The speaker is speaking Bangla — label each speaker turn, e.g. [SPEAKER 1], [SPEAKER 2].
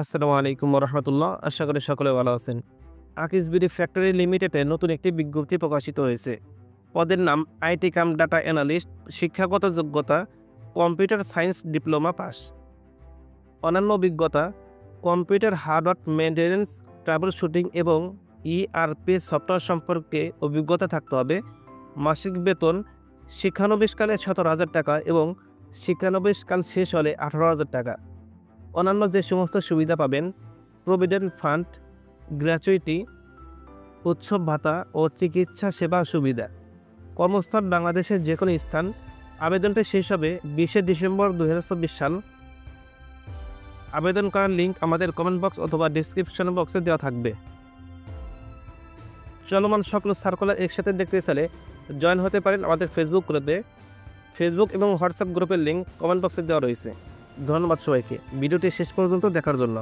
[SPEAKER 1] আসসালামু আলাইকুম রহমতুল্লাহ। আশা করি সকলে ভালো আছেন। আকিজ বিডি ফ্যাক্টরি লিমিটেডে নতুন একটি বিজ্ঞপ্তি প্রকাশিত হয়েছে। পদের নাম আইটি কাম ডাটা অ্যানালিস্ট। শিক্ষাগত যোগ্যতা কম্পিউটার সায়েন্স ডিপ্লোমা পাস। অন্যান্য অভিজ্ঞতা computer hardware maintenance, trouble shooting এবং ইআরপি সফটওয়্যার সম্পর্কে অভিজ্ঞতা থাকতে হবে। মাসিক বেতন শিক্ষানবিশকালে 17,000 টাকা এবং শিক্ষানবিশকাল শেষ হলে 18,000 টাকা। অন্যান্য যে সমস্ত সুবিধা পাবেন: প্রভিডেন্ট ফান্ড, গ্র্যাচুইটি, উৎসব ভাতা ও চিকিৎসা সেবা সুবিধা। কর্মস্থল বাংলাদেশের যে কোনো স্থান। আবেদনটি শেষ হবে 20 ডিসেম্বর 2024 সাল। আবেদন করার লিঙ্ক আমাদের কমেন্ট বক্স অথবা ডিসক্রিপশন বক্সে দেওয়া থাকবে। চলমান সকল সার্কুলার একসাথে দেখতে চাইলে জয়েন হতে পারেন আমাদের ফেসবুক গ্রুপে। ফেসবুক এবং হোয়াটসঅ্যাপ গ্রুপের লিঙ্ক কমেন্ট বক্সে দেওয়া রয়েছে। ধন্যবাদ সবাইকে ভিডিওটি শেষ পর্যন্ত দেখার জন্য।